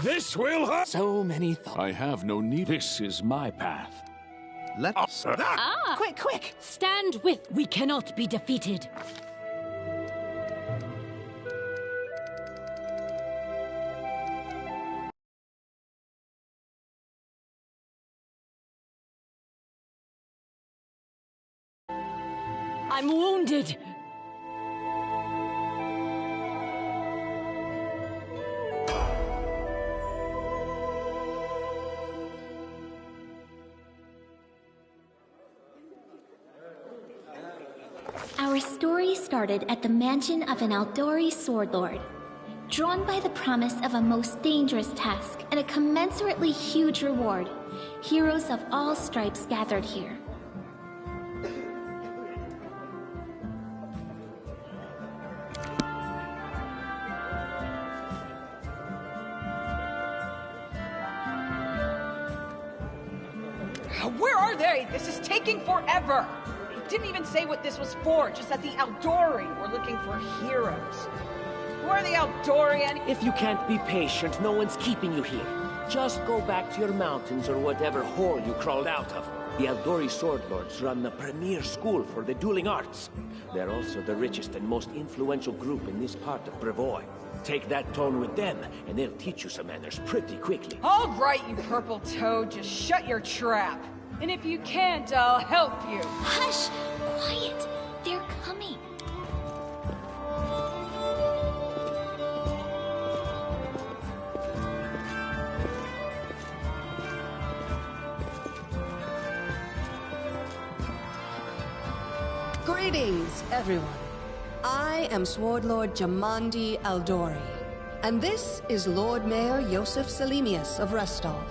This will hurt. So many thoughts. I have no need. This is my path. Let's... Quick, quick! Stand with. We cannot be defeated. I'm wounded. Our story started at the mansion of an Aldori sword lord. Drawn by the promise of a most dangerous task and a commensurately huge reward, heroes of all stripes gathered here. Where are they? This is taking forever! It didn't even say what this was for, just that the Aldori were looking for heroes. Who are the Aldori and— If you can't be patient, no one's keeping you here. Just go back to your mountains or whatever hole you crawled out of. The Aldori Sword Lords run the premier school for the dueling arts. They're also the richest and most influential group in this part of Brevoy. Take that tone with them, and they'll teach you some manners pretty quickly. All right, you purple toad, just shut your trap. And if you can't, I'll help you. Hush! Quiet! They're coming. Greetings, everyone. I am Sword Lord Jamandi Aldori, and this is Lord Mayor Yosef Selimius of Restov.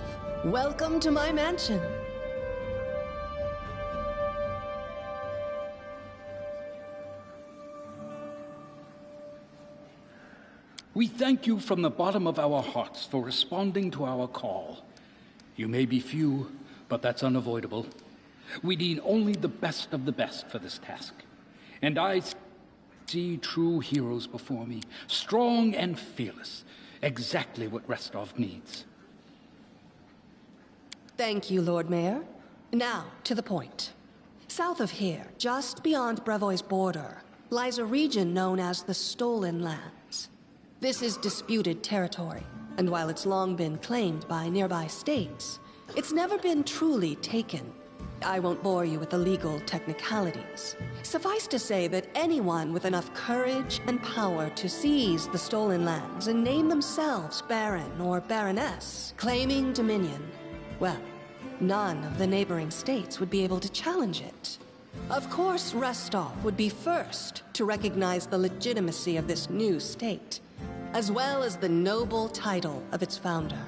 Welcome to my mansion. We thank you from the bottom of our hearts for responding to our call. You may be few, but that's unavoidable. We need only the best of the best for this task. And I see true heroes before me, strong and fearless, exactly what Restov needs. Thank you, Lord Mayor. Now, to the point. South of here, just beyond Brevoy's border, lies a region known as the Stolen Lands. This is disputed territory, and while it's long been claimed by nearby states, it's never been truly taken. I won't bore you with the legal technicalities. Suffice to say that anyone with enough courage and power to seize the stolen lands and name themselves Baron or Baroness, claiming dominion, well, none of the neighboring states would be able to challenge it. Of course, Restov would be first to recognize the legitimacy of this new state, as well as the noble title of its founder.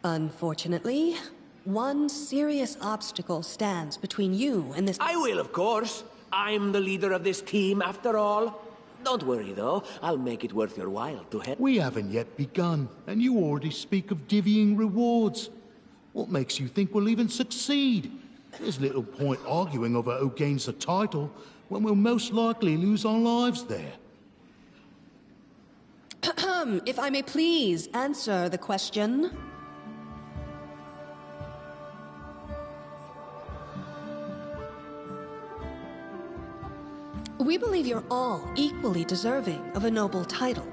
Unfortunately, one serious obstacle stands between you and this... I will, of course. I'm the leader of this team, after all. Don't worry, though. I'll make it worth your while to help. We haven't yet begun, and you already speak of divvying rewards. What makes you think we'll even succeed? There's little point arguing over who gains the title, when we'll most likely lose our lives there. If I may please answer the question. We believe you're all equally deserving of a noble title.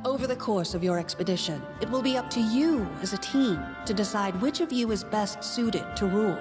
Over the course of your expedition, it will be up to you as a team to decide which of you is best suited to rule.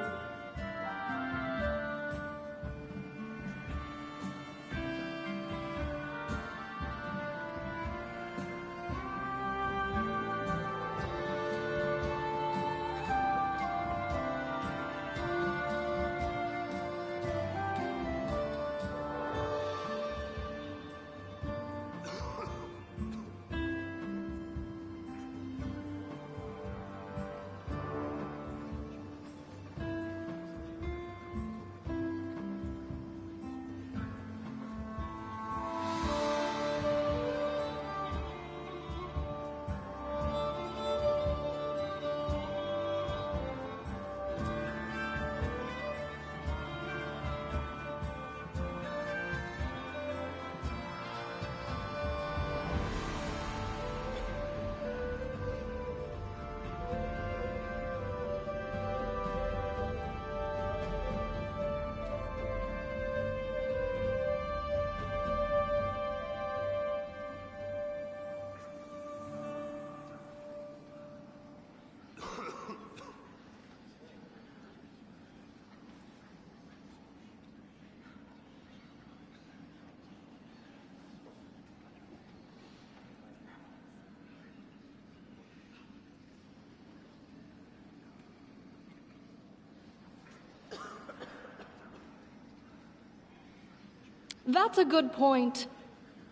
That's a good point.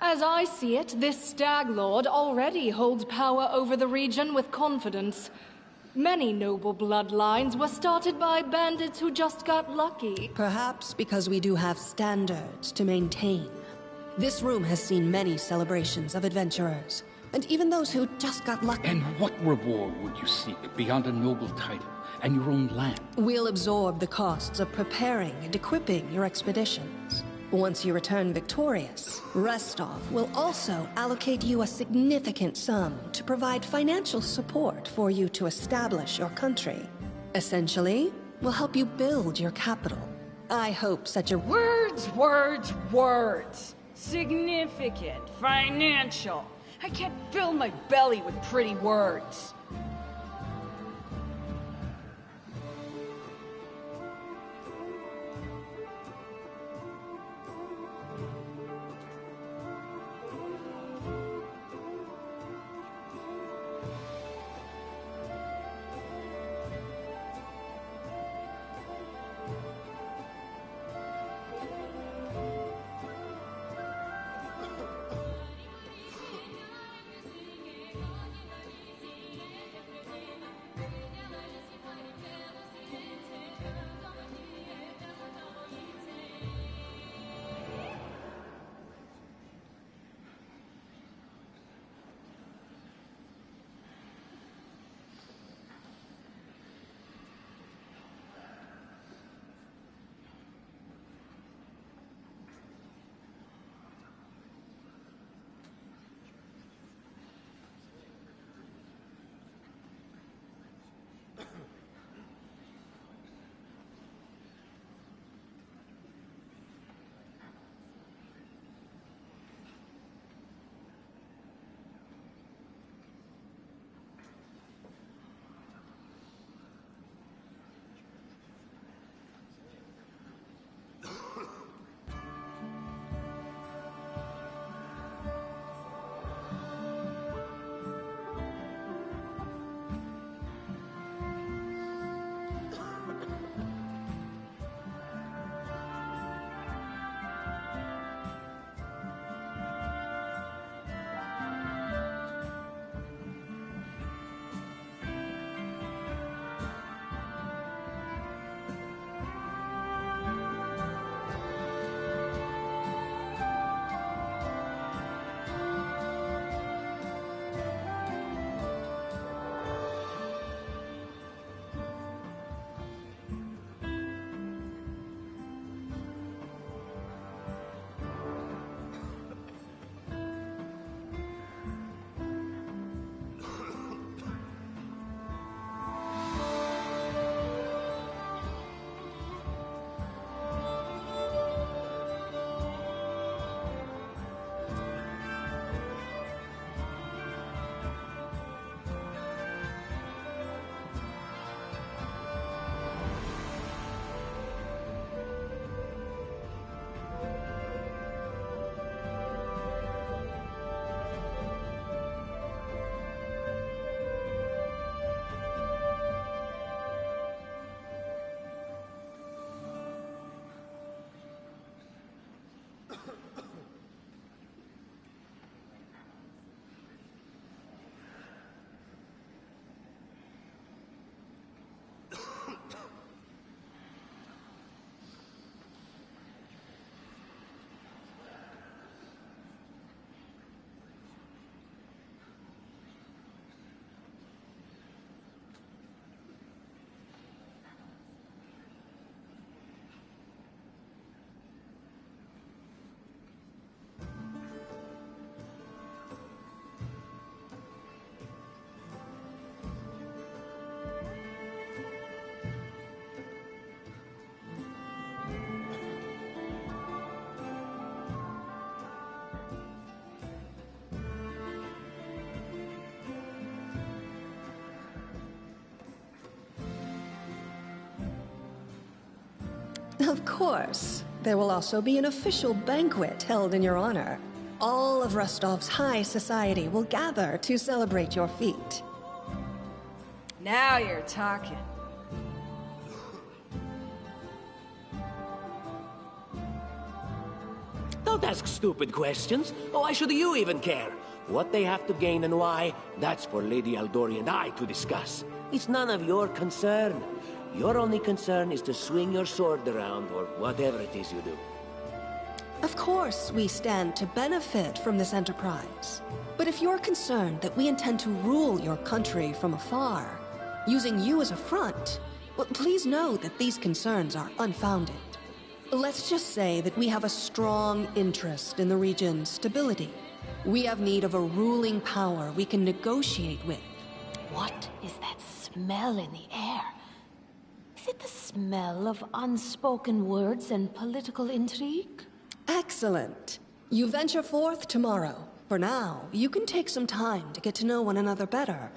As I see it, this Stag Lord already holds power over the region with confidence. Many noble bloodlines were started by bandits who just got lucky. Perhaps because we do have standards to maintain. This room has seen many celebrations of adventurers, and even those who just got lucky. And what reward would you seek beyond a noble title and your own land? We'll absorb the costs of preparing and equipping your expeditions. Once you return victorious, Restov will also allocate you a significant sum to provide financial support for you to establish your country. Essentially, we'll help you build your capital. I hope such a... Words, words, words. Significant, financial. I can't fill my belly with pretty words. Of course. There will also be an official banquet held in your honor. All of Rostov's high society will gather to celebrate your feat. Now you're talking. Don't ask stupid questions. Why should you even care? What they have to gain and why, that's for Lady Aldori and I to discuss. It's none of your concern. Your only concern is to swing your sword around, or whatever it is you do. Of course, we stand to benefit from this enterprise. But if you're concerned that we intend to rule your country from afar, using you as a front, well, please know that these concerns are unfounded. Let's just say that we have a strong interest in the region's stability. We have need of a ruling power we can negotiate with. What is that smell in the air? Is it the smell of unspoken words and political intrigue? Excellent. You venture forth tomorrow. For now, you can take some time to get to know one another better.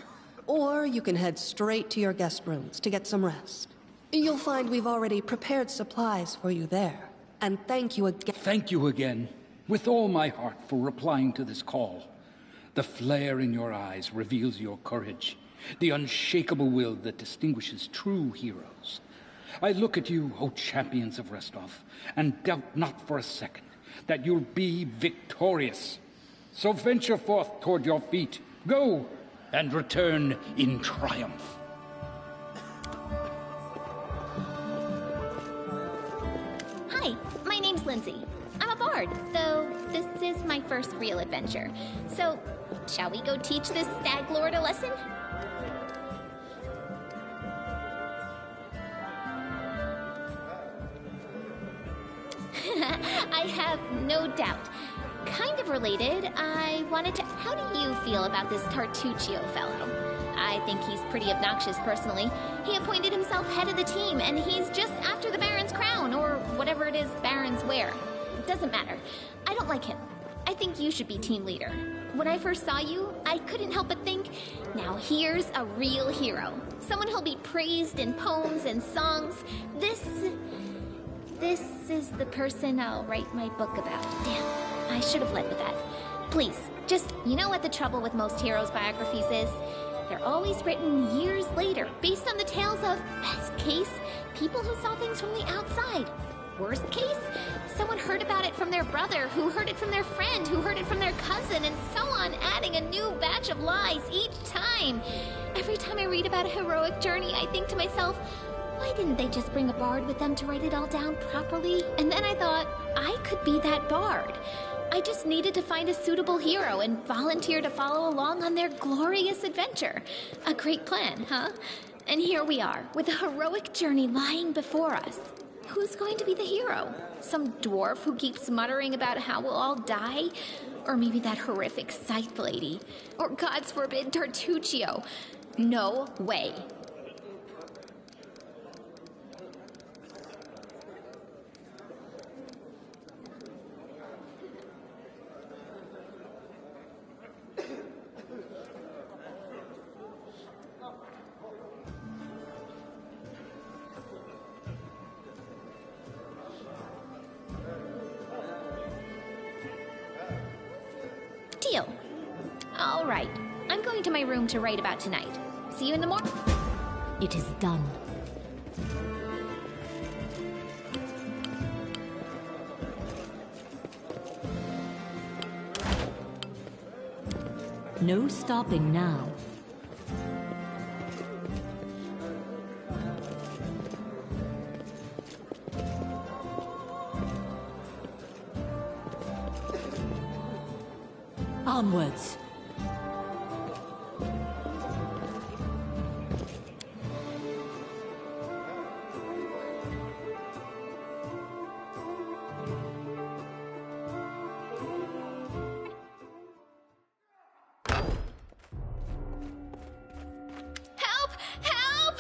Or you can head straight to your guest rooms to get some rest. You'll find we've already prepared supplies for you there. And thank you again. Thank you again, with all my heart, for replying to this call. The flare in your eyes reveals your courage, the unshakable will that distinguishes true heroes. I look at you, O champions of Rostov, and doubt not for a second that you'll be victorious. So venture forth toward your feet. Go, and return in triumph. Hi, my name's Lindsay. I'm a bard, though this is my first real adventure. So, shall we go teach this stag lord a lesson? I have no doubt. Kind of related, I wanted to... How do you feel about this Tartuccio fellow? I think he's pretty obnoxious personally. He appointed himself head of the team, and he's just after the Baron's crown, or whatever it is barons wear. It doesn't matter. I don't like him. I think you should be team leader. When I first saw you, I couldn't help but think, now here's a real hero. Someone who'll be praised in poems and songs. This is the person I'll write my book about. Damn, I should have led with that. Please, just, you know what the trouble with most heroes' biographies is? They're always written years later, based on the tales of, best case, people who saw things from the outside. Worst case, someone heard about it from their brother, who heard it from their friend, who heard it from their cousin, and so on, adding a new batch of lies each time. Every time I read about a heroic journey, I think to myself, why didn't they just bring a bard with them to write it all down properly? And then I thought, I could be that bard. I just needed to find a suitable hero and volunteer to follow along on their glorious adventure. A great plan, huh? And here we are, with a heroic journey lying before us. Who's going to be the hero? Some dwarf who keeps muttering about how we'll all die? Or maybe that horrific scythe lady? Or, God's forbid, Tartuccio? No way. Deal. All right. I'm going to my room to write about tonight. See you in the morning. It is done. No stopping now. Onwards. Help! Help!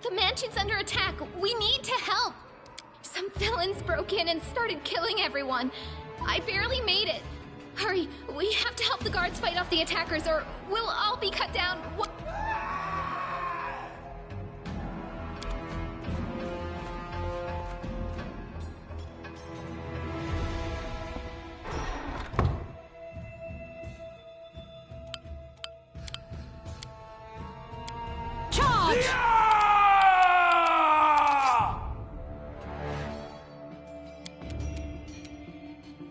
The mansion's under attack. We need to help. Some villains broke in and started killing everyone. I barely made it. Hurry, we have to help the guards fight off the attackers or we'll all be cut down. blood!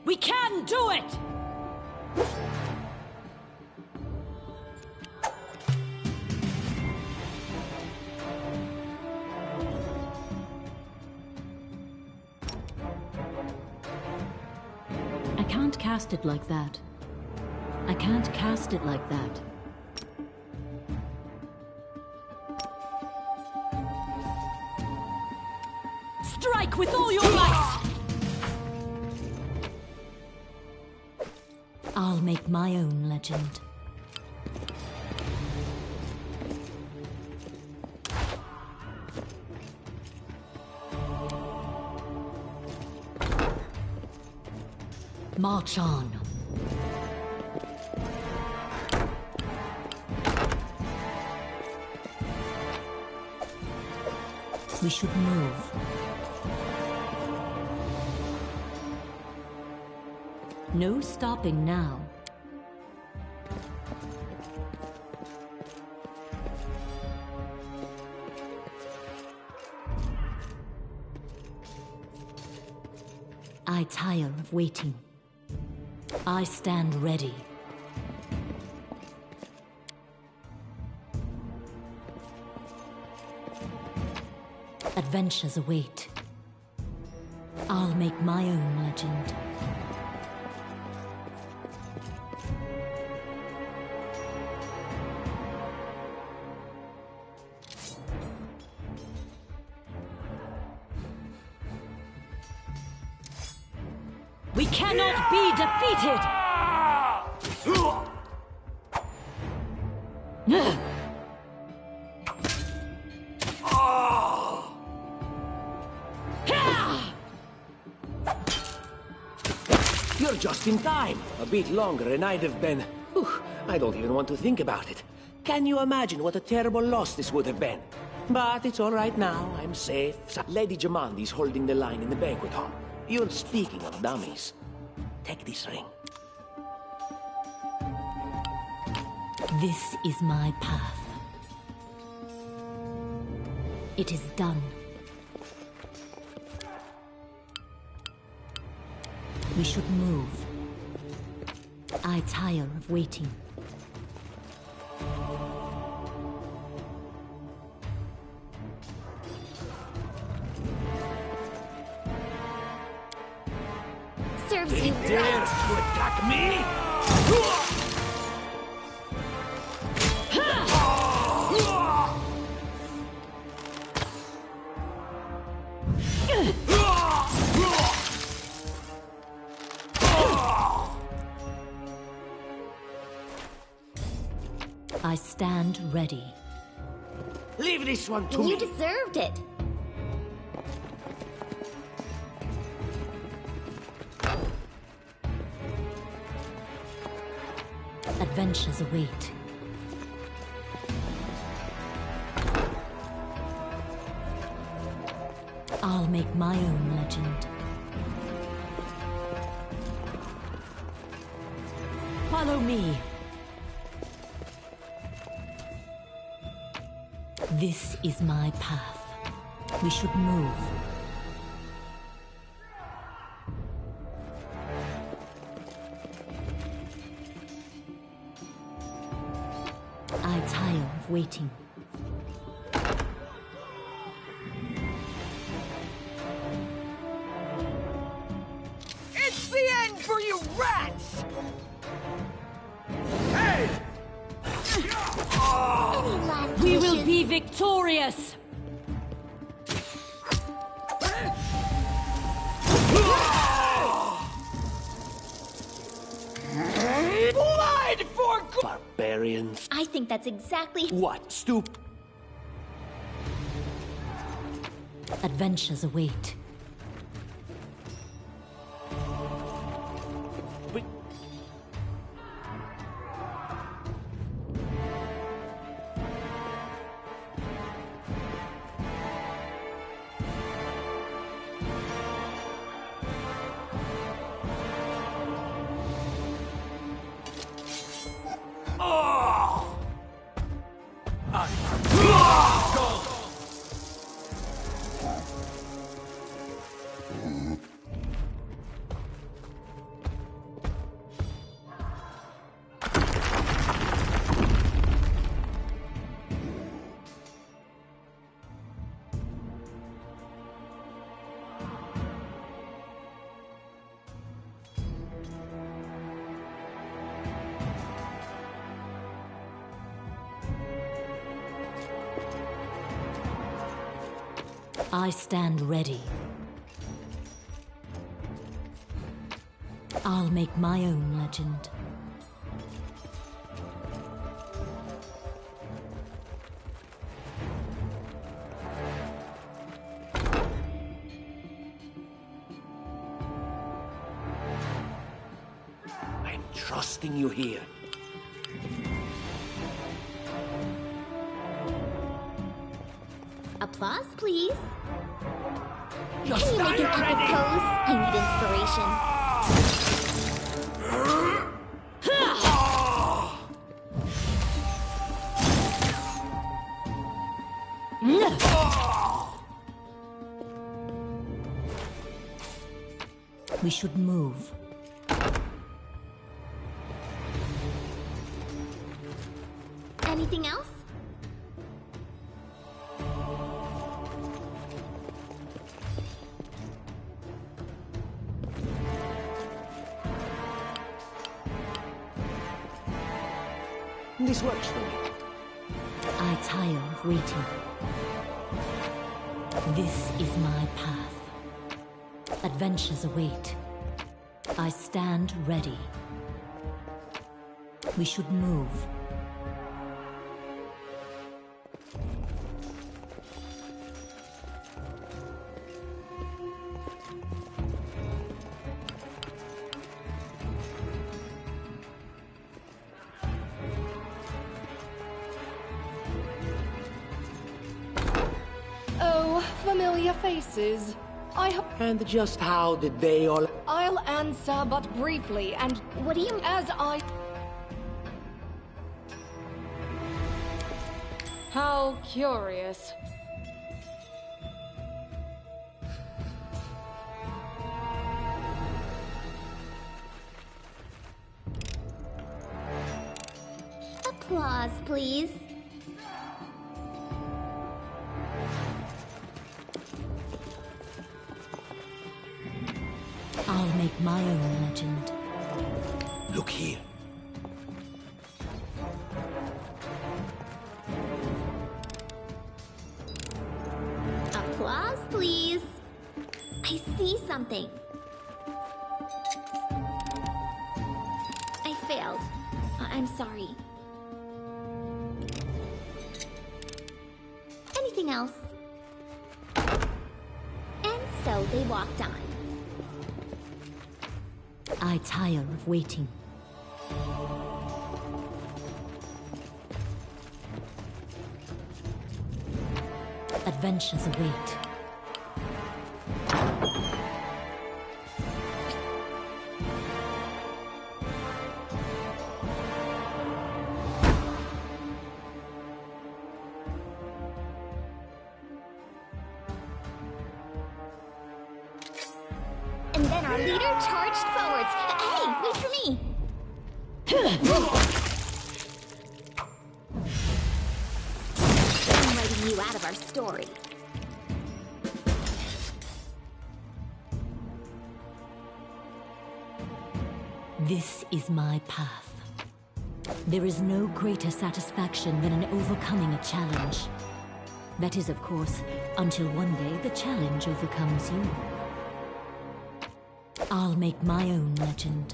We can do it! I can't cast it like that. I can't cast it like that. Strike with all your might! I'll make my own legend. March on. We should move. No stopping now. I tire of waiting. I stand ready. Adventures await. I'll make my own legend. We cannot be defeated! You're just in time. A bit longer and I'd have been... Whew, I don't even want to think about it. Can you imagine what a terrible loss this would have been? But it's all right now. I'm safe. Lady Jamandi's holding the line in the banquet hall. You're speaking of dummies. Take this ring. This is my path. It is done. We should move. I tire of waiting. Serves They you dare right. to attack me? I stand ready. Leave this one to You me. deserved it. Adventures await. I'll make my own legend. Follow me. This is my path. We should move. I tire of waiting. It's the end for you rats! Any last We will wishes? be victorious! Blood for barbarians. I think that's exactly... What, stoop? Adventures await. But... I stand ready. I'll make my own legend. I'm trusting you here. Applause, please. Just Can you make an epic already! pose? I need inspiration. We should move. Anything else? This works for me. I tire of waiting. This is my path. Adventures await. I stand ready. We should move. Oh, familiar faces. And just how did they all... I'll answer but briefly, and What do you... as I... How curious. Applause, please. I'll make my own legend. Look here. Applause, please. I see something. I failed. I'm sorry. Anything else? And so they walked on. I tire of waiting. Adventures await. And then our leader charged forwards. Hey, wait for me! I'm writing you out of our story. This is my path. There is no greater satisfaction than in overcoming a challenge. That is, of course, until one day the challenge overcomes you. I'll make my own legend.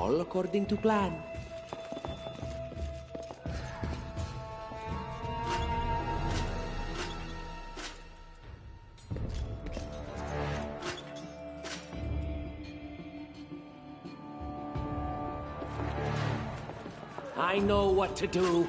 All according to plan. I know what to do.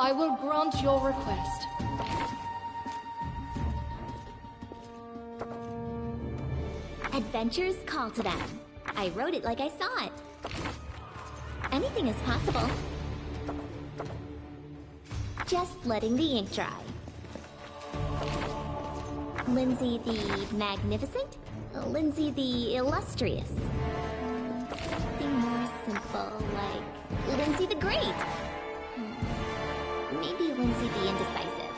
I will grant your request. Adventures call to them. I wrote it like I saw it. Anything is possible. Just letting the ink dry. Lindsay the Magnificent? Lindsay the Illustrious? Something more simple, like Lindsay the Great. Maybe Lindsay the Indecisive.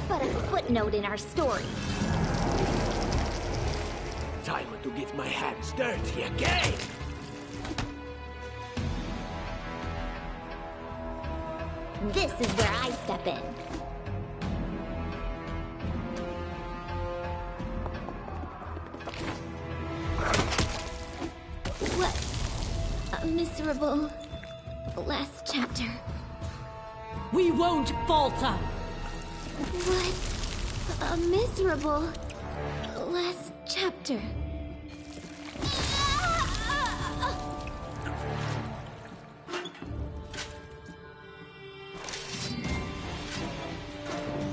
but a footnote in our story. Time to get my hands dirty again! This is where I step in. What a miserable last chapter. We won't falter! What a miserable last chapter.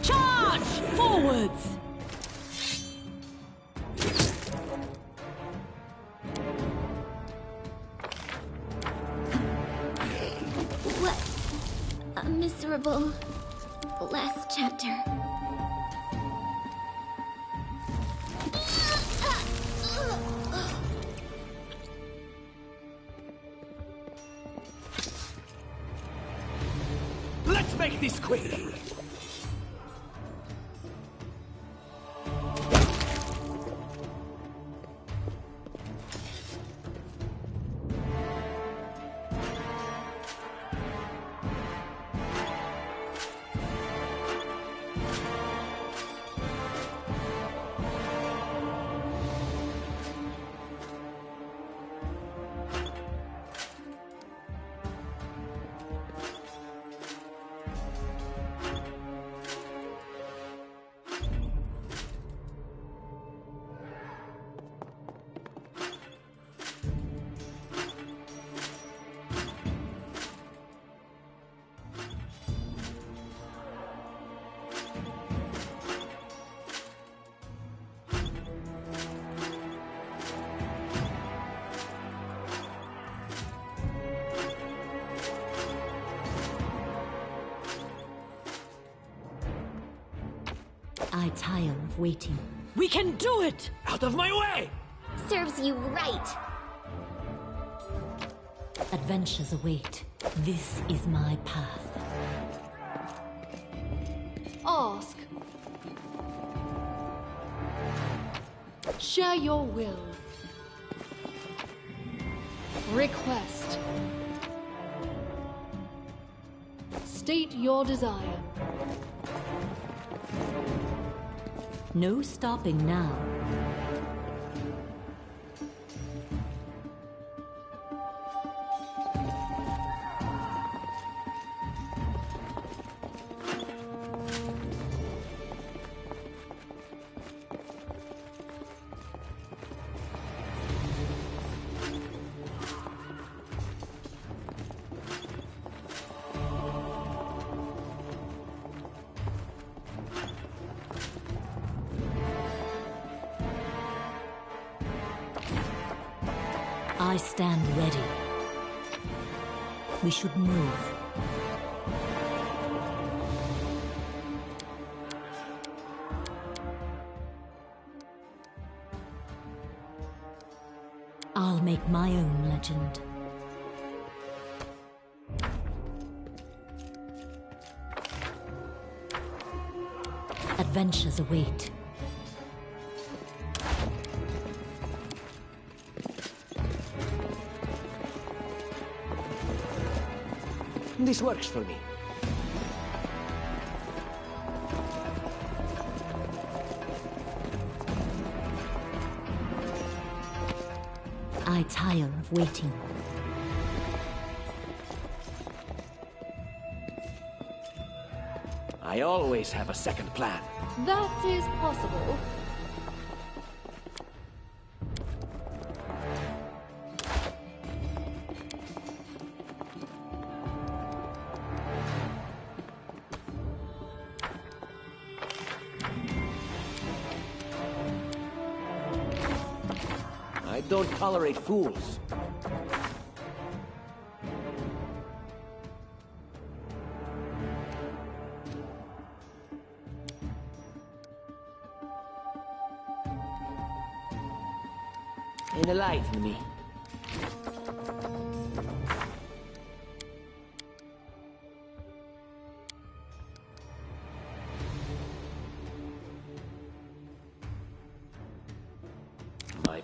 Charge! Forwards! What a miserable last chapter. Let's make this quick! I tire of waiting. We can do it! Out of my way! Serves you right. Adventures await. This is my path. Ask. Share your will. Request. State your desire. No stopping now. I stand ready. We should move. I'll make my own legend. Adventures await. This works for me. I tire of waiting. I always have a second plan. That is possible. I don't tolerate fools. Enlighten me.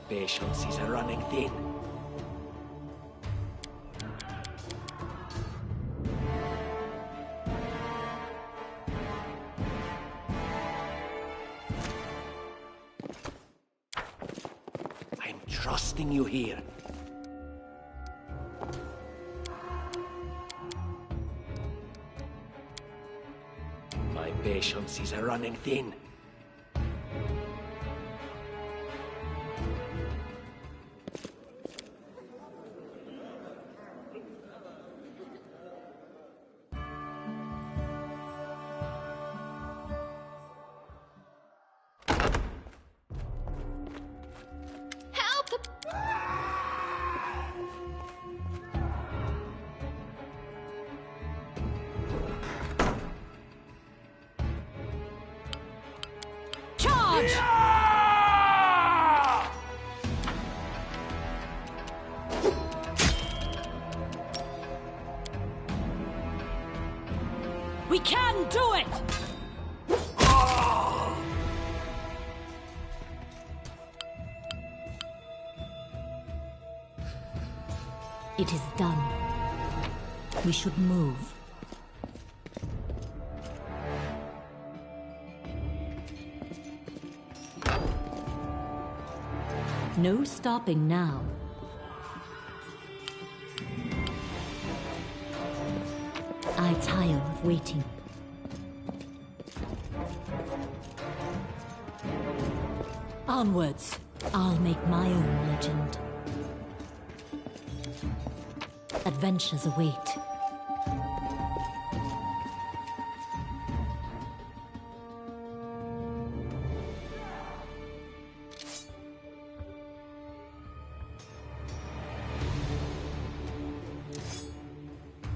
patience is running thin. I'm trusting you here. My patience is running thin. We can do it! It is done. We should move. No stopping now. I tire of waiting. Onwards. I'll make my own legend. Adventures await.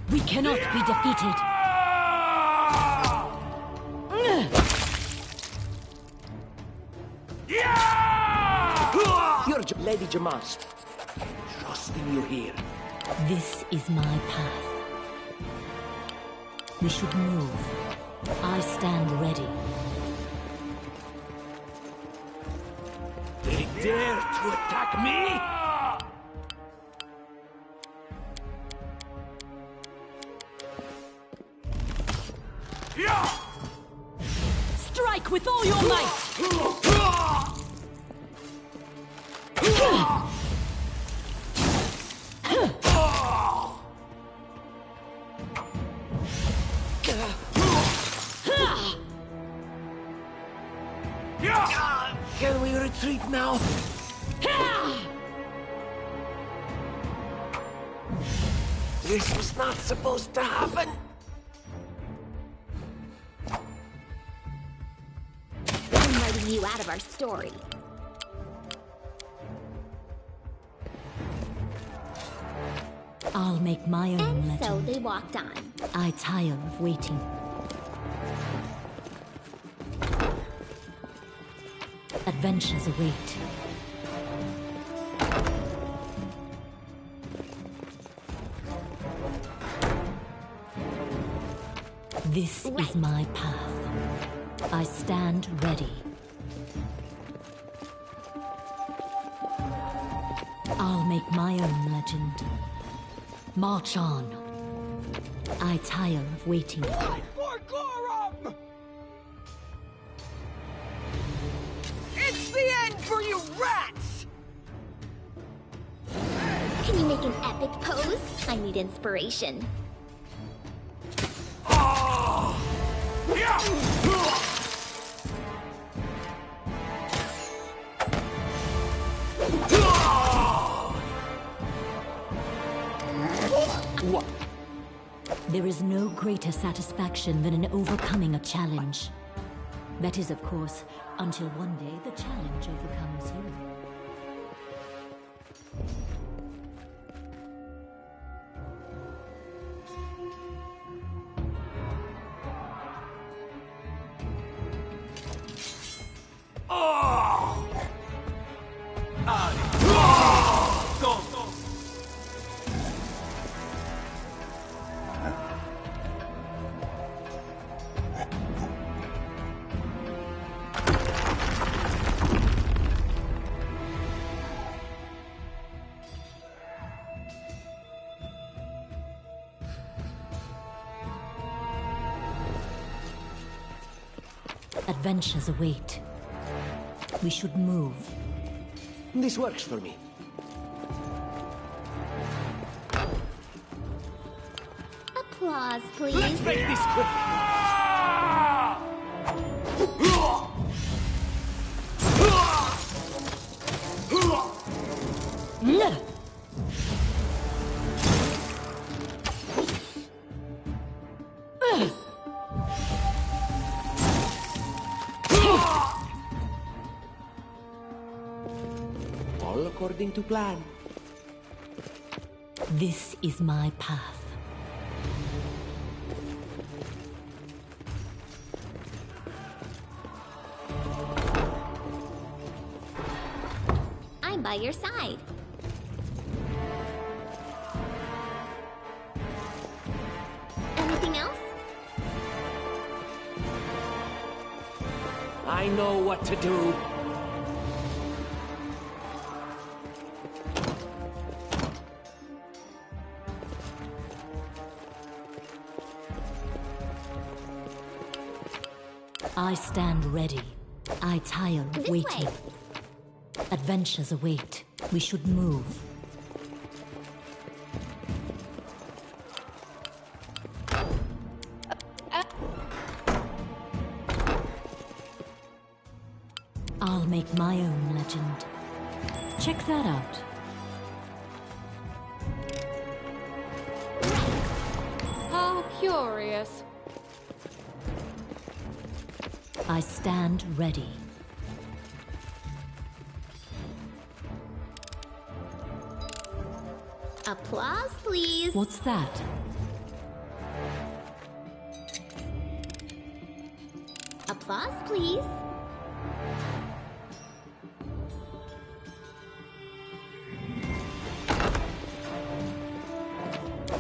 We cannot be defeated. You're Lady Jamas. Trusting you here. This is my path. We should move. I stand ready. They dare to attack me? Strike with all your might! Can we retreat now? This was not supposed to happen. I'm writing you out of our story. I'll make my own And legend. so they walked on. I tire of waiting. Adventures await. This is my path. I stand ready. I'll make my own legend. March on. I tire of waiting. It's the end for you rats! Can you make an epic pose? I need inspiration. There is no greater satisfaction than in overcoming a challenge. That is, of course, until one day the challenge overcomes you. Adventures await. We should move. This works for me. Applause, please. Let's make this quick! All according to plan. This is my path. I'm by your side. Anything else? I know what to do. I stand ready. I tire of This waiting. way. Adventures await. We should move. I'll make my own legend. Check that out. How curious. I stand ready. Applause, please. What's that? Applause, please.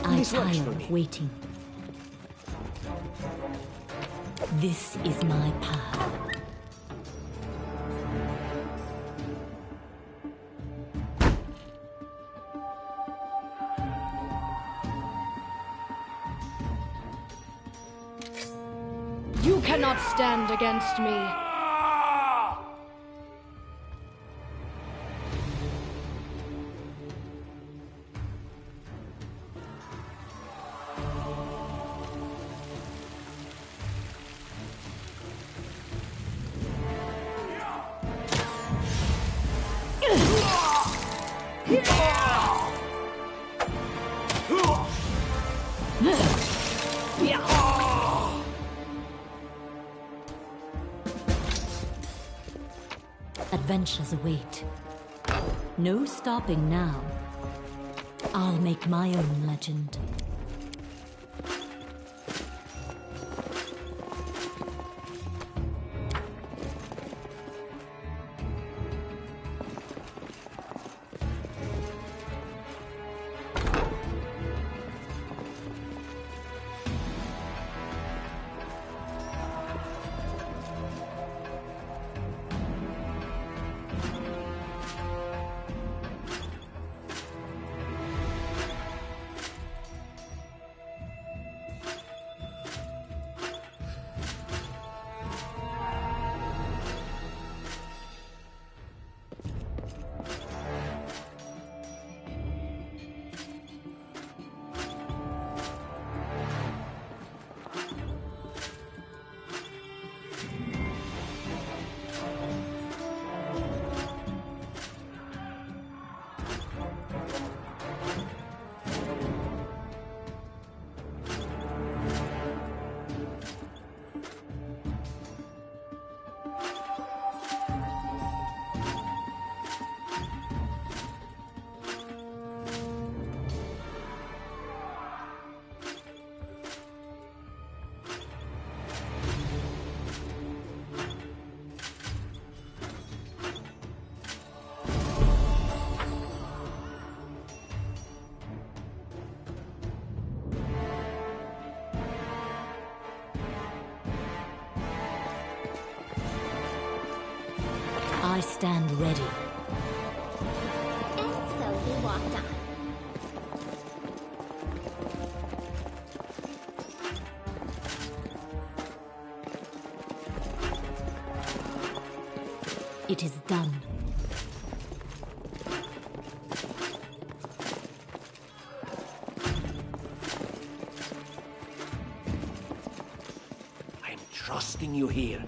I This works tire for me. of waiting. This is my path. You cannot stand against me. Adventures await. No stopping now. I'll make my own legend. I stand ready. And so we walked on. It is done. I'm trusting you here.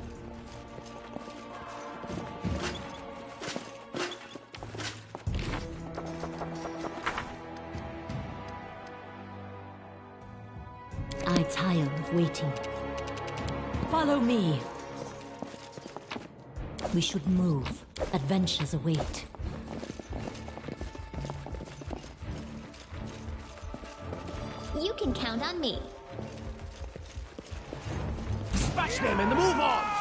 I tire of waiting. Follow me. We should move. Adventures await. You can count on me. Smash them and move on!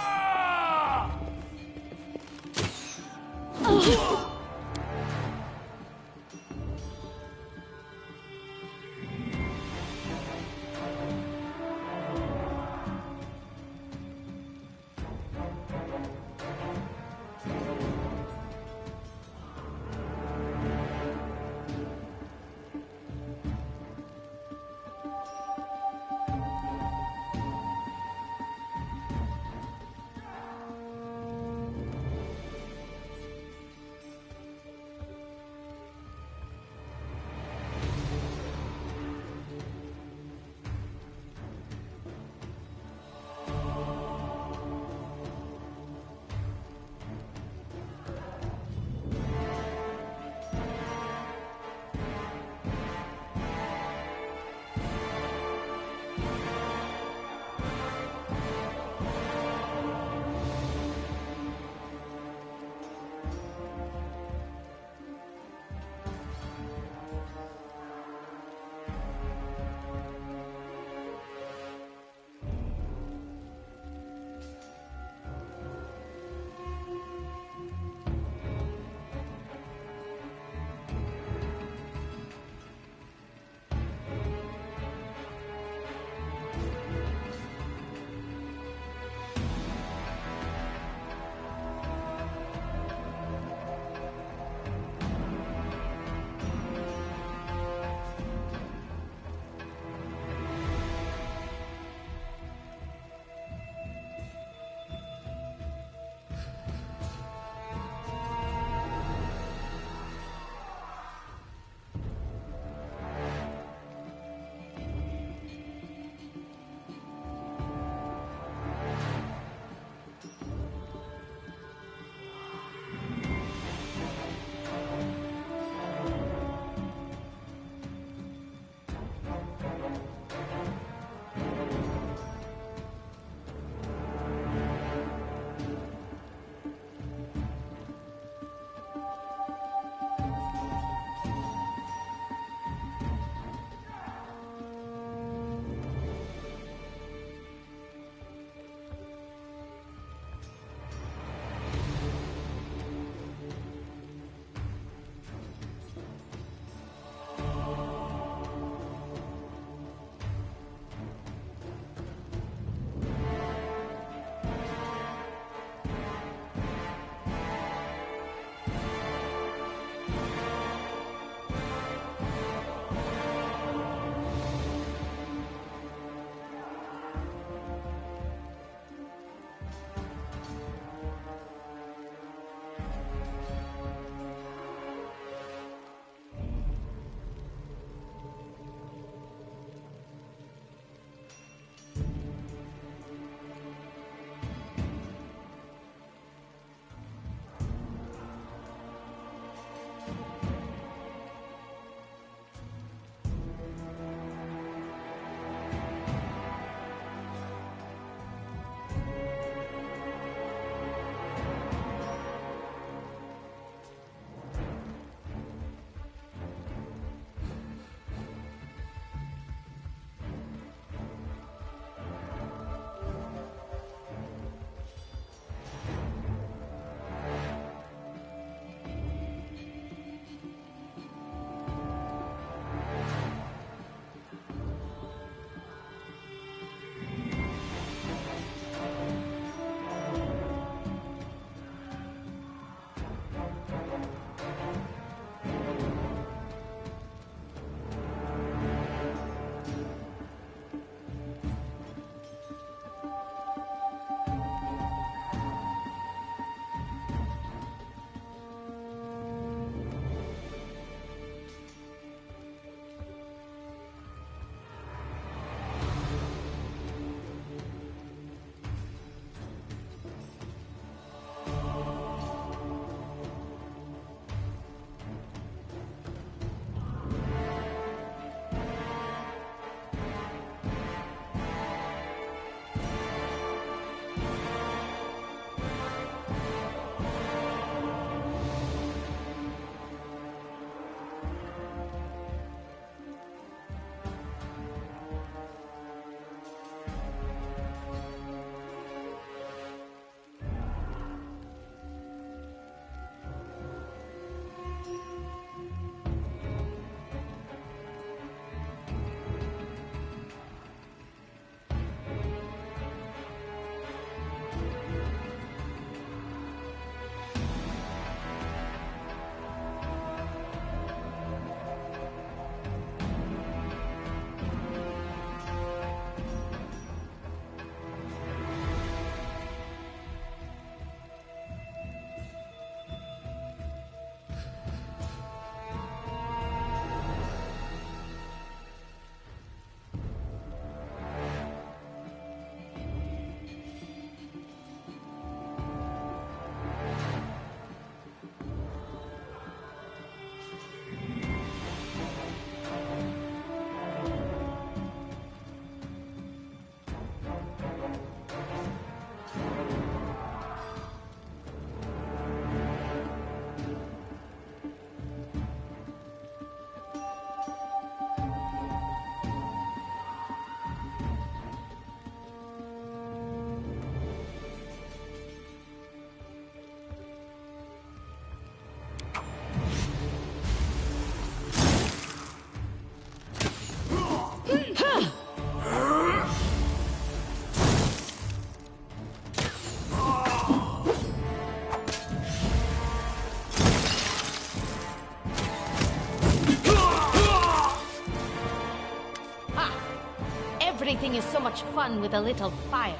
much fun with a little fire.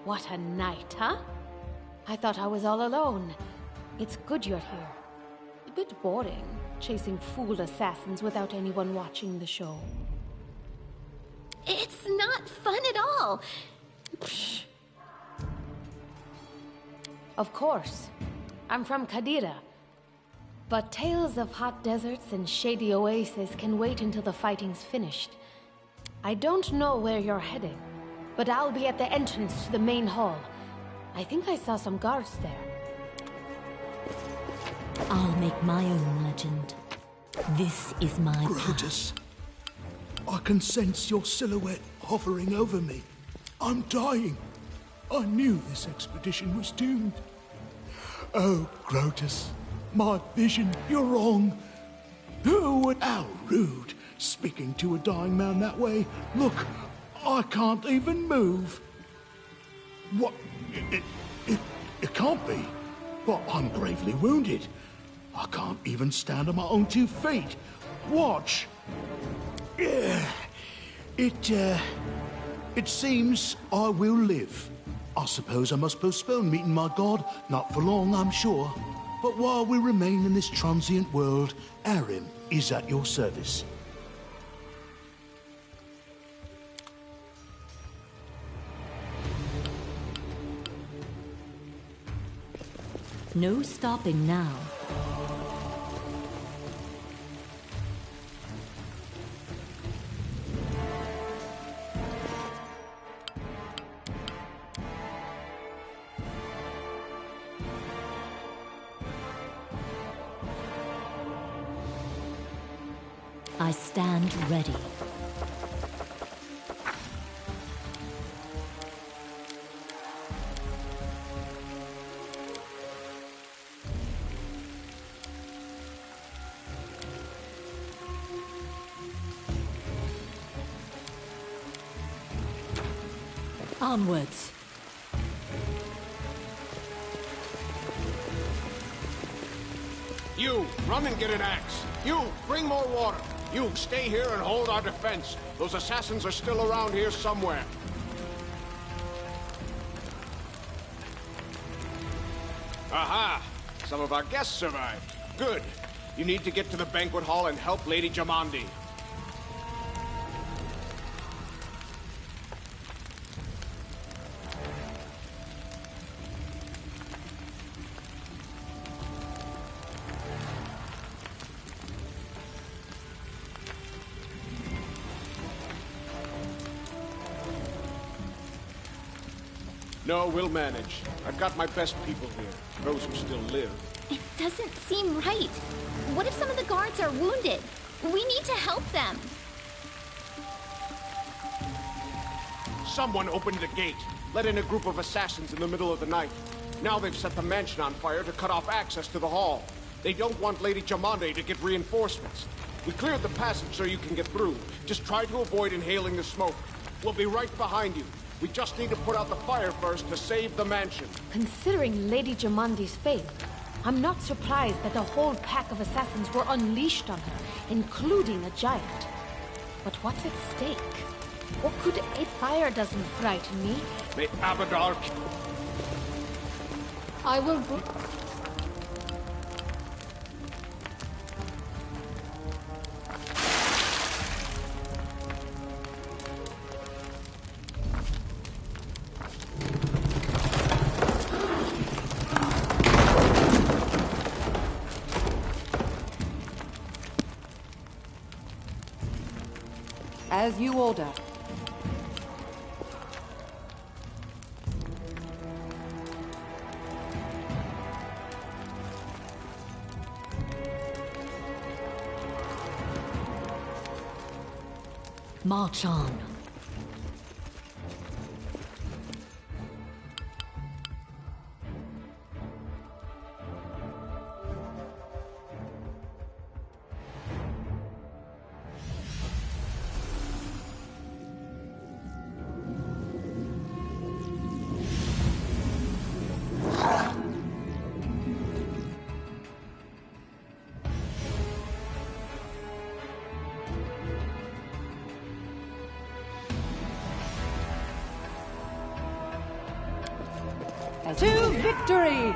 What a night, huh? I thought I was all alone. It's good you're here. A bit boring, chasing fool assassins without anyone watching the show. It's not fun at all. Psh. Of course. I'm from Qadira. But tales of hot deserts and shady oases can wait until the fighting's finished. I don't know where you're heading, but I'll be at the entrance to the main hall. I think I saw some guards there. I'll make my own legend. This is my Grotus, I can sense your silhouette hovering over me. I'm dying. I knew this expedition was doomed. Oh, Grotus, my vision, you're wrong. Who would... How rude, speaking to a dying man that way. Look, I can't even move. What? It can't be. But I'm gravely wounded. I can't even stand on my own 2 feet. Watch. It seems I will live. I suppose I must postpone meeting my god. Not for long, I'm sure. But while we remain in this transient world, Arim is at your service. No stopping now. I stand ready. Onwards. You, run and get an axe. You, bring more water. You, stay here and hold our defense. Those assassins are still around here somewhere. Aha! Some of our guests survived. Good. You need to get to the banquet hall and help Lady Jamandi. No, we'll manage. I've got my best people here, those who still live. It doesn't seem right. What if some of the guards are wounded? We need to help them. Someone opened the gate, let in a group of assassins in the middle of the night. Now they've set the mansion on fire to cut off access to the hall. They don't want Lady Jamande to get reinforcements. We cleared the passage so you can get through. Just try to avoid inhaling the smoke. We'll be right behind you. We just need to put out the fire first to save the mansion. Considering Lady Jamandi's fate, I'm not surprised that the whole pack of assassins were unleashed on her, including a giant. But what's at stake? Or could a fire doesn't frighten me? May Abadar... I will... As you order. March on. To victory!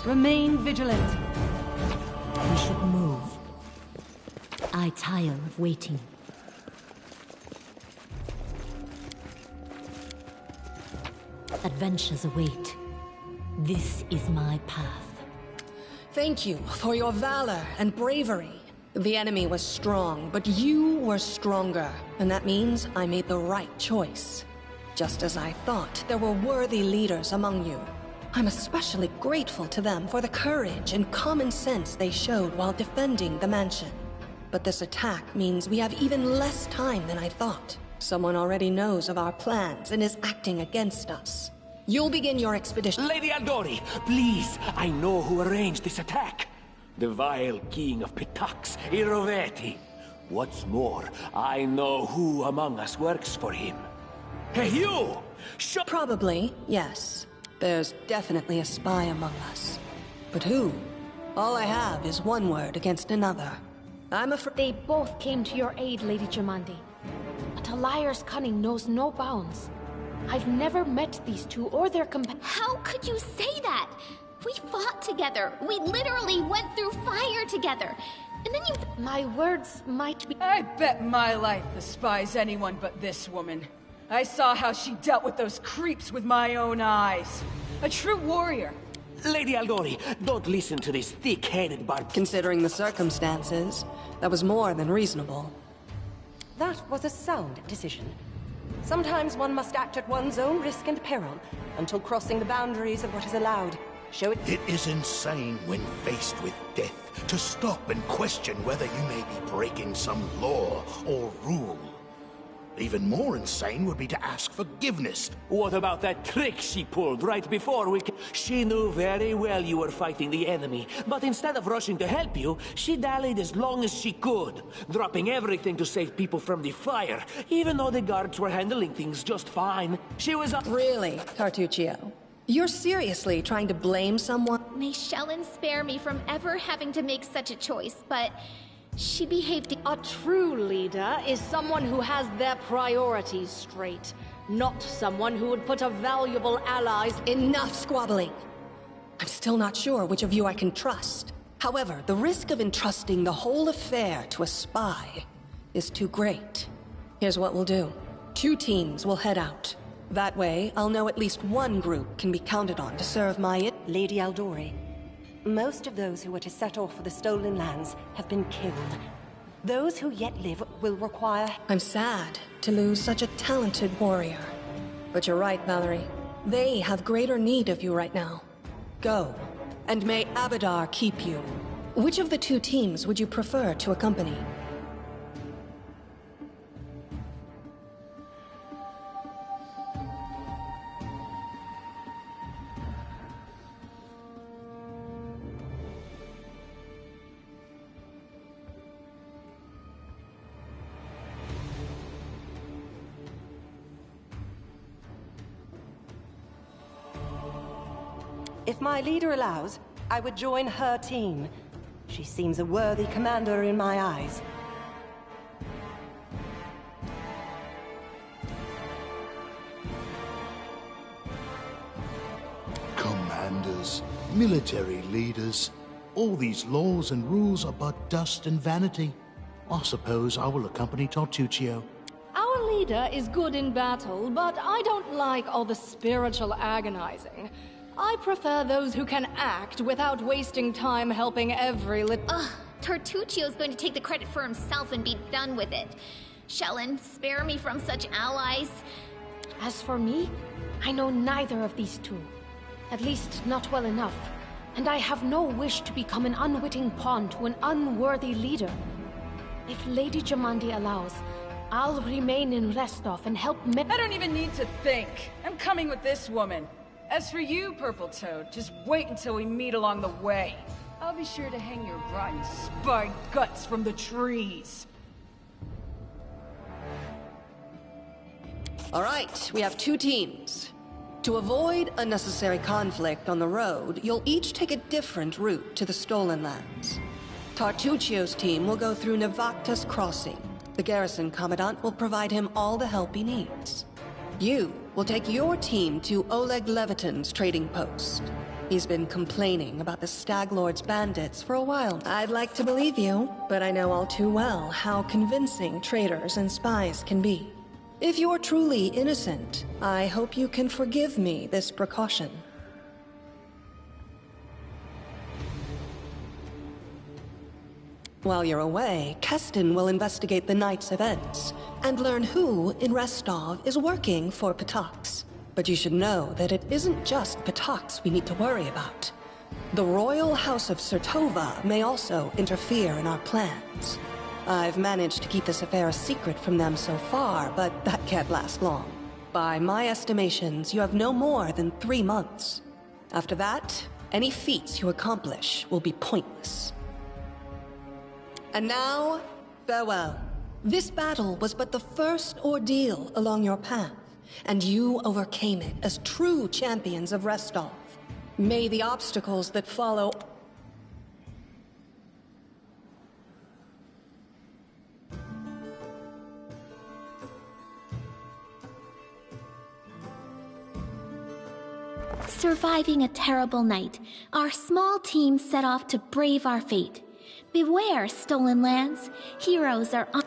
Remain vigilant. We should move. I tire of waiting. Adventures await. This is my path. Thank you for your valor and bravery. The enemy was strong, but you were stronger. And that means I made the right choice. Just as I thought, there were worthy leaders among you. I'm especially grateful to them for the courage and common sense they showed while defending the mansion. But this attack means we have even less time than I thought. Someone already knows of our plans and is acting against us. You'll begin your expedition. Lady Aldori, please, I know who arranged this attack. The vile king of Pitax, Iroveti. What's more, I know who among us works for him. Hey, you! Probably, yes. There's definitely a spy among us. But who? All I have is one word against another. I'm afraid they both came to your aid, Lady Jamandi. But a liar's cunning knows no bounds. I've never met these two or their companions. How could you say that? We fought together. We literally went through fire together. And then you... My words might be... I bet my life despise anyone but this woman. I saw how she dealt with those creeps with my own eyes. A true warrior. Lady Aldori, don't listen to this thick-headed barb... Considering the circumstances, that was more than reasonable. That was a sound decision. Sometimes one must act at one's own risk and peril, until crossing the boundaries of what is allowed. Show it... It is insane when faced with death to stop and question whether you may be breaking some law or rule. Even more insane would be to ask forgiveness. What about that trick she pulled right before we... She knew very well you were fighting the enemy, but instead of rushing to help you, she dallied as long as she could, dropping everything to save people from the fire, even though the guards were handling things just fine. She was... Really, Tartuccio? You're seriously trying to blame someone? May Shellen spare me from ever having to make such a choice, but... She behaved... A true leader is someone who has their priorities straight, not someone who would put a valuable ally's... Enough squabbling! I'm still not sure which of you I can trust. However, the risk of entrusting the whole affair to a spy is too great. Here's what we'll do. 2 teams will head out. That way, I'll know at least one group can be counted on to serve my... Lady Aldori. Most of those who were to set off for the stolen lands have been killed. Those who yet live will require... I'm sad to lose such a talented warrior. But you're right, Valerie. They have greater need of you right now. Go, and may Abadar keep you. Which of the 2 teams would you prefer to accompany? If my leader allows, I would join her team. She seems a worthy commander in my eyes. Commanders, military leaders, all these laws and rules are but dust and vanity. I suppose I will accompany Tartuccio. Our leader is good in battle, but I don't like all the spiritual agonizing. I prefer those who can act without wasting time helping every Ugh, Tartuccio's going to take the credit for himself and be done with it. Shellen, spare me from such allies. As for me, I know neither of these 2. At least, not well enough. And I have no wish to become an unwitting pawn to an unworthy leader. If Lady Jamandi allows, I'll remain in Restov and help I don't even need to think. I'm coming with this woman. As for you, Purple Toad, just wait until we meet along the way. I'll be sure to hang your rotten spine guts from the trees. All right, we have 2 teams. To avoid unnecessary conflict on the road, you'll each take a different route to the Stolen Lands. Tartuccio's team will go through Navacta's Crossing. The garrison commandant will provide him all the help he needs. You will take your team to Oleg Leviton's trading post. He's been complaining about the Stag Lord's bandits for a while. I'd like to believe you, but I know all too well how convincing traitors and spies can be. If you're truly innocent, I hope you can forgive me this precaution. While you're away, Keston will investigate the night's events and learn who in Restov is working for Patax. But you should know that it isn't just Patax we need to worry about. The royal house of Sertova may also interfere in our plans. I've managed to keep this affair a secret from them so far, but that can't last long. By my estimations, you have no more than 3 months. After that, any feats you accomplish will be pointless. And now, farewell. This battle was but the first ordeal along your path, and you overcame it as true champions of Restov. May the obstacles that follow... Surviving a terrible night, our small team set off to brave our fate. Beware, Stolen Lands. Heroes are on...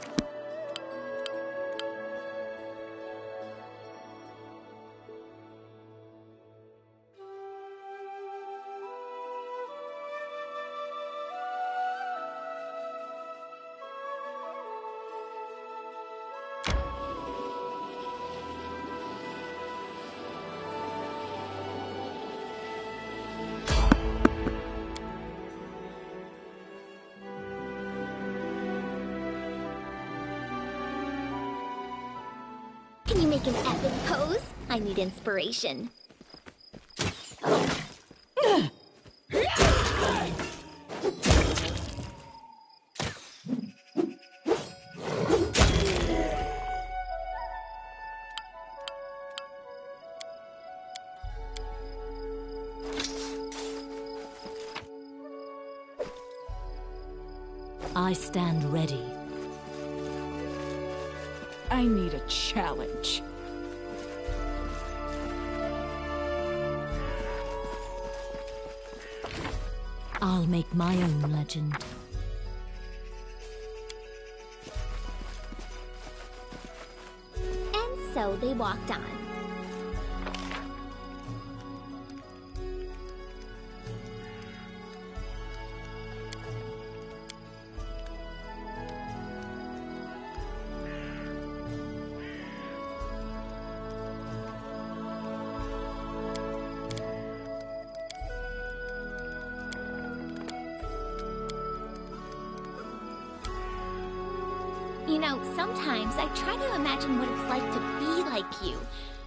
Can you make an epic pose? I need inspiration. I stand ready. I need a challenge. I'll make my own legend. And so they walked on. You know, sometimes I try to imagine what it's like to be like you.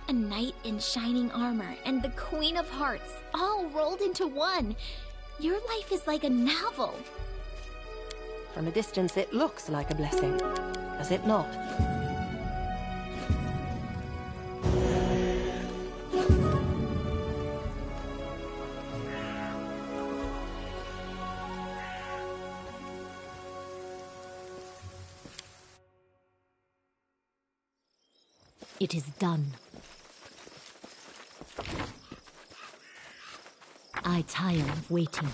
A knight in shining armor and the Queen of Hearts, all rolled into one. Your life is like a novel. From a distance, it looks like a blessing. Does it not? It is done. I tire of waiting.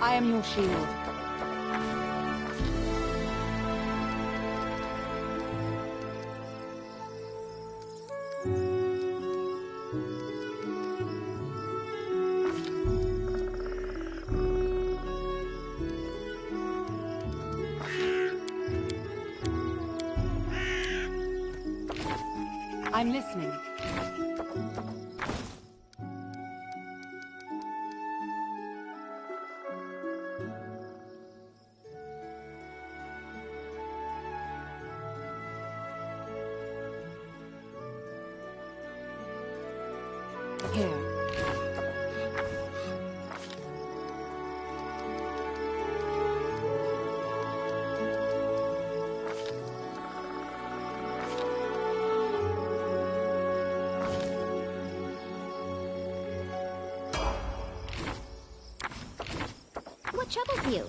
I am your shield. I'm listening. Here. What troubles you?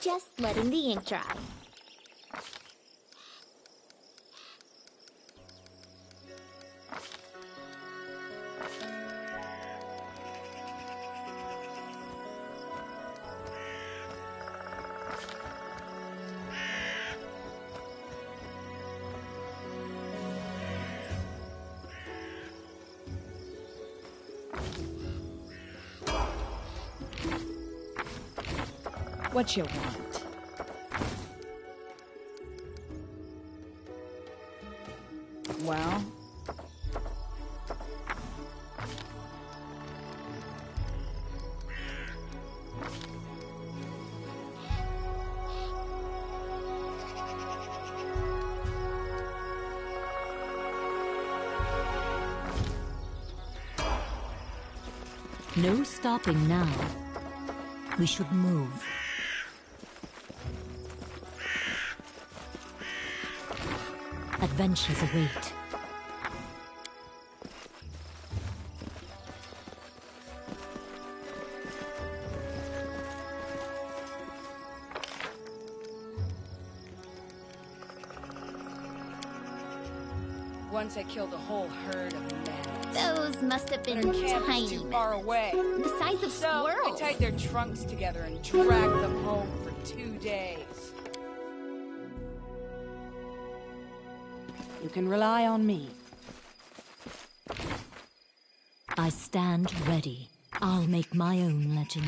Just letting the ink dry. What you want? Well? No stopping now. We should move. Adventures await. Once I killed a whole herd of men. Those must have been Their camp tiny. was too far away. The size of So squirrels. I tied their trunks together and dragged them home for 2 days. You can rely on me. I stand ready. I'll make my own legend.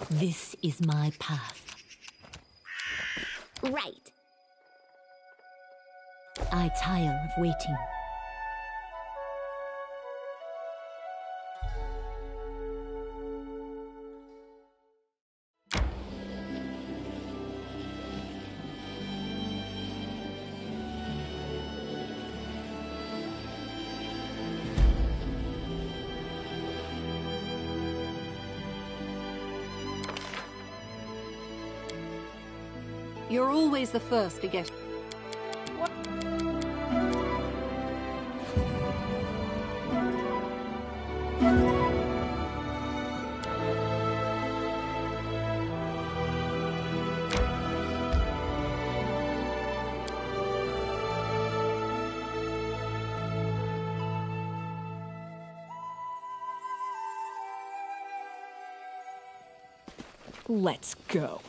This is my path. Right. I tire of waiting. You're always the first to get... Let's go.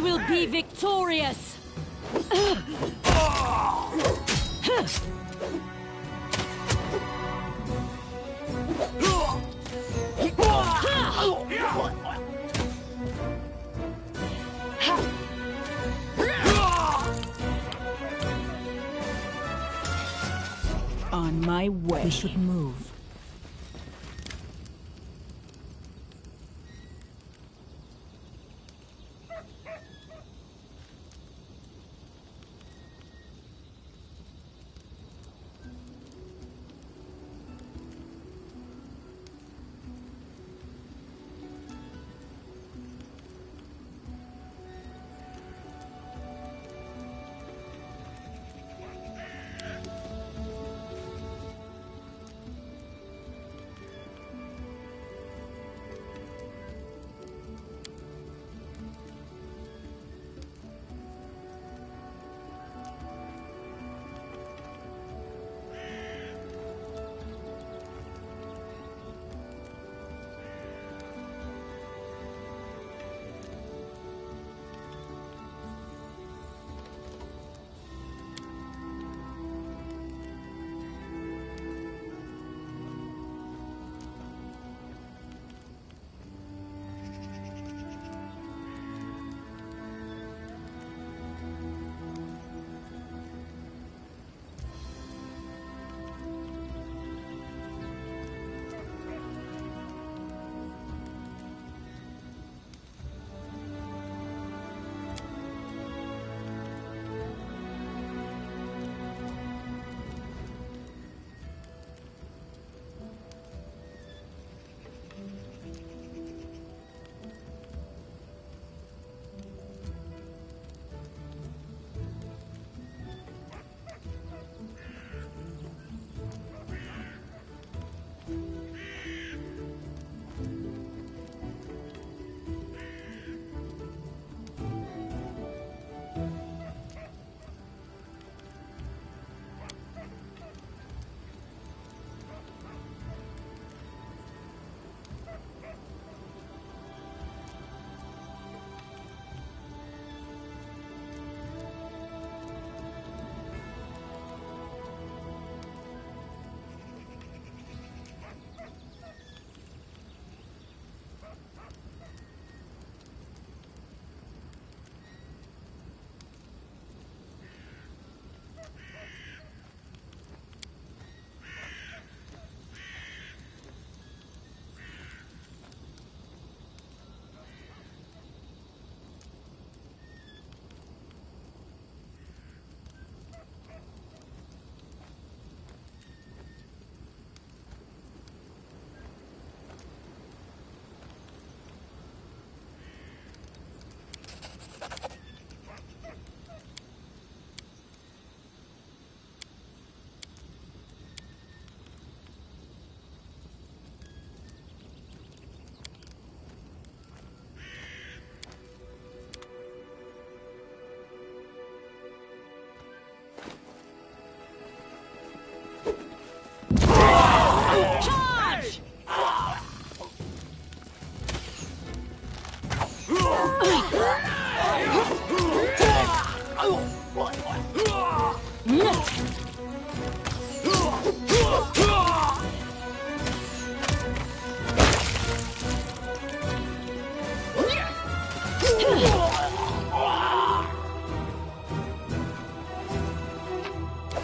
will be victorious! On my way. We should move.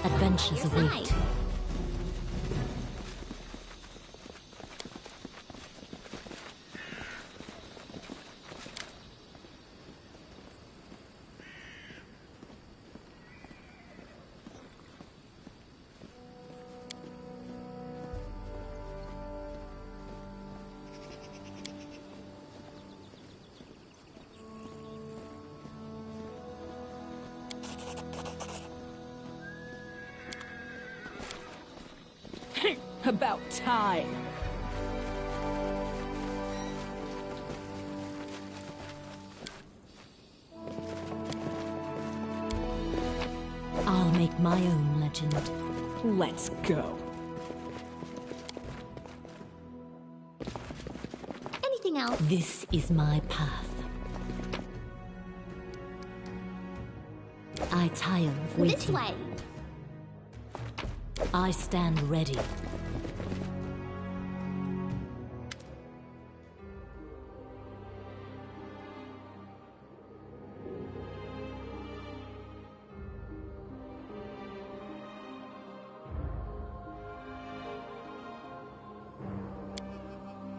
Adventures await. About time. I'll make my own legend. Let's go. Anything else? This is my path. I tire of waiting. This way. I stand ready.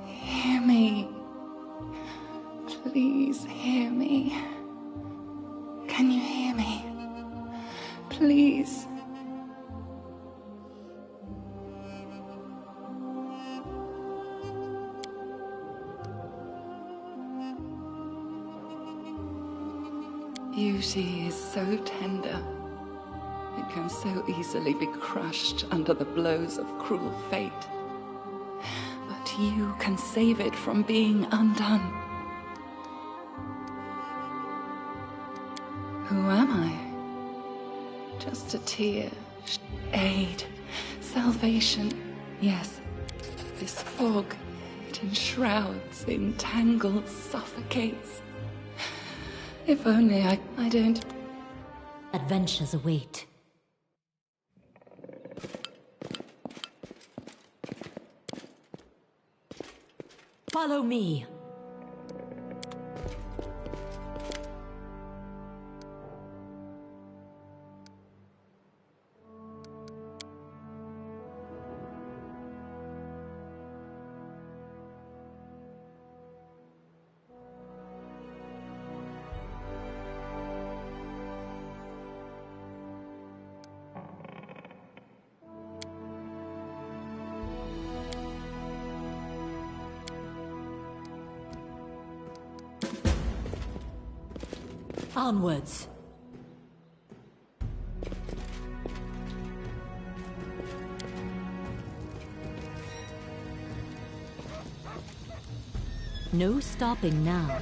Hear me. Please hear me. Can you hear me? Please. Beauty is so tender. It can so easily be crushed under the blows of cruel fate. But you can save it from being undone. Who am I? Just a tear, aid, salvation. Yes, this fog, it enshrouds, entangles, suffocates. If only I don't... Adventures await. Follow me. Onwards. No stopping now.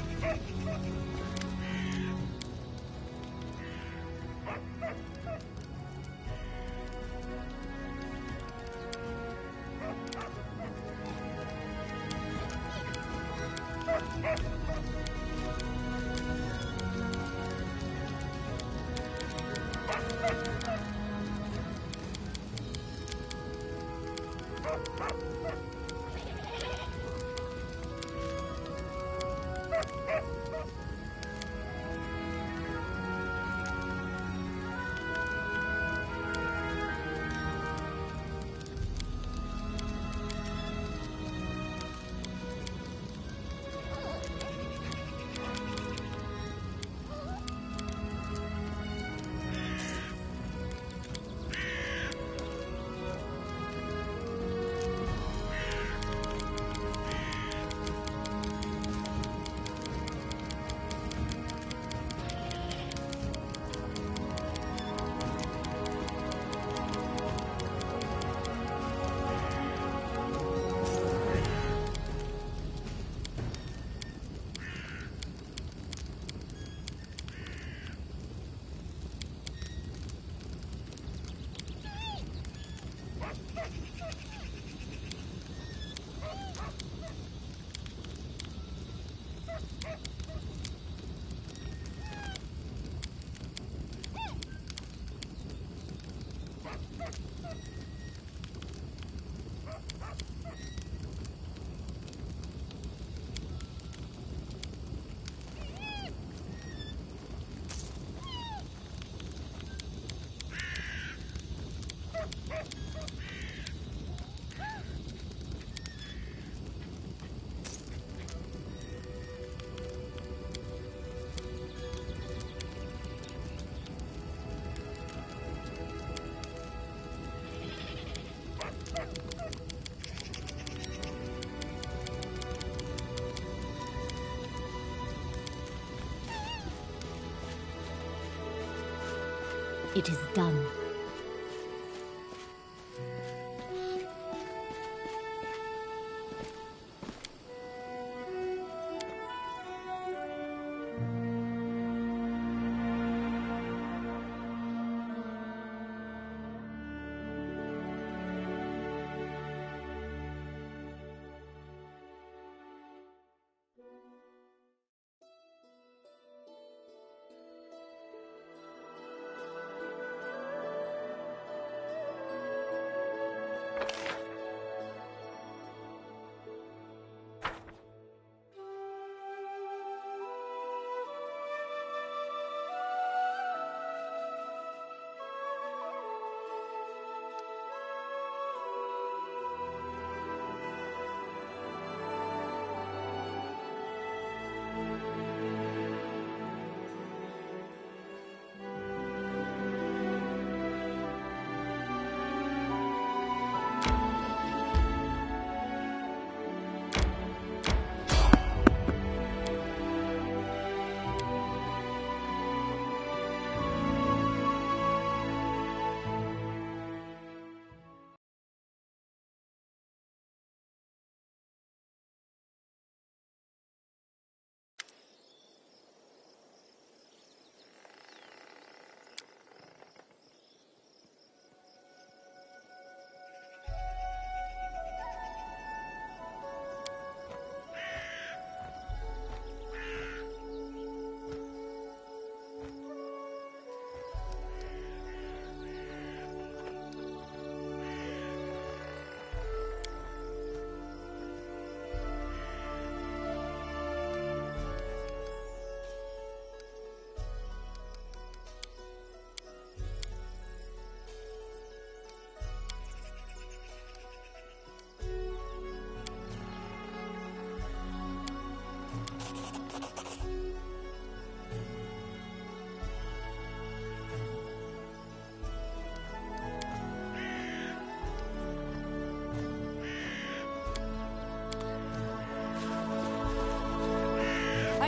It is done.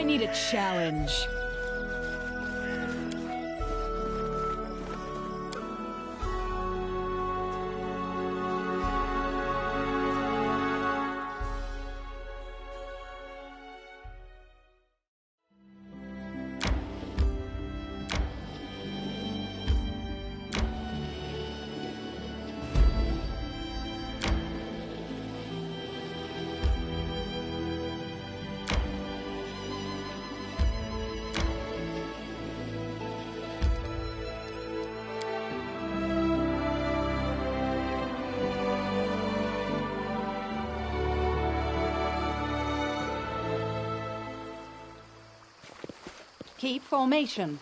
need a challenge. Keep formation.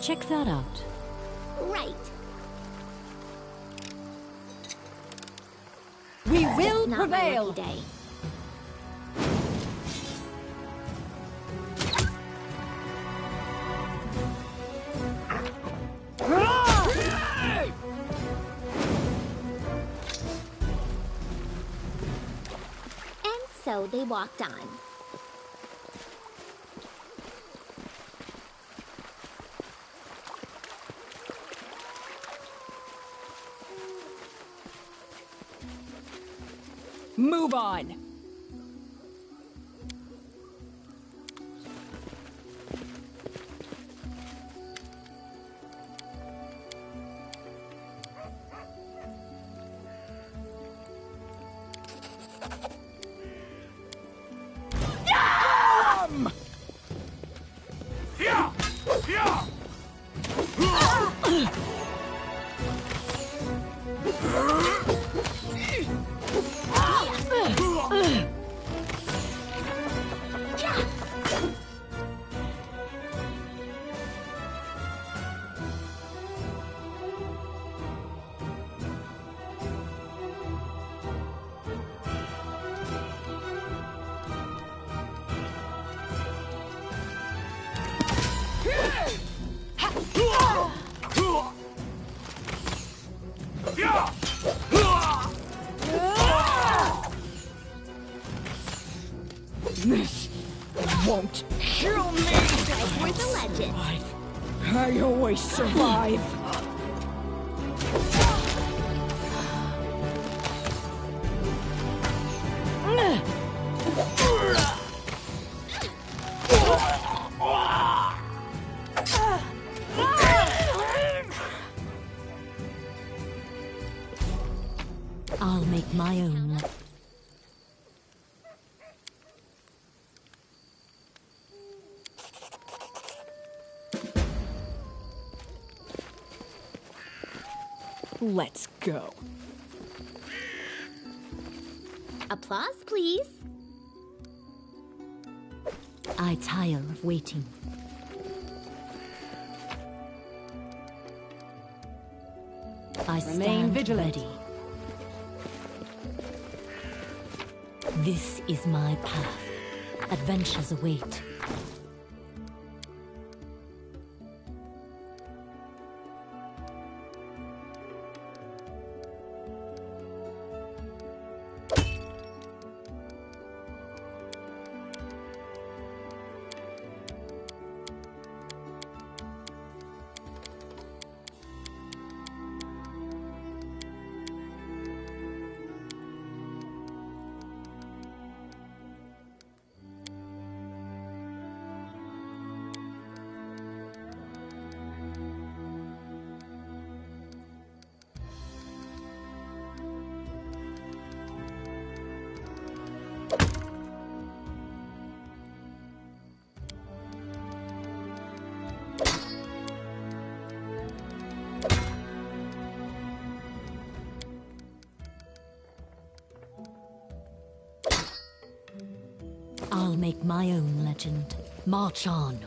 Check that out. Right. We will Just not my prevail. lucky day. And so they walked on. Move on! This won't kill me! Like with a legend. I always survive. I'll make my own. Let's go. Applause, please. I tire of waiting. I Remain stand vigilant. ready. This is my path. Adventures await. I'll make my own legend. March on.